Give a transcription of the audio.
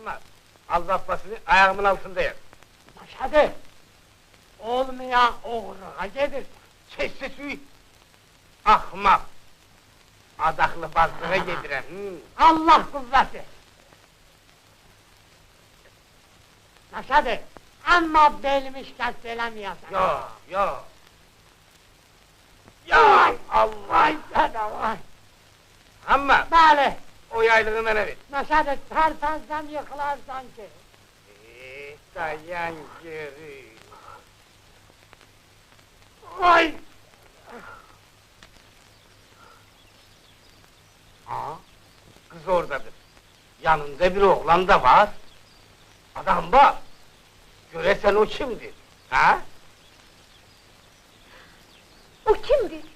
olmaz. Al bakmasını ayağımın altındayım. Maşadı! Olmayan oğruğa gelir. Sessiz uy! Ahmak! Adaklı bazlığa yediren. Allah kuvveti! Maşadı! Amma belimi şikayet elemiyorsun. Yok, yok! Ya Ya Allah! Vay sana vay! Ama Bale! o yaylığını bana ver. Maşadı terpezden yıkılar sanki. Dayan geri. Vay! Ha? Kız oradadır. Yanında bir oğlan da var. Adam bak! Göresen o kimdir? Ha? O kimdir?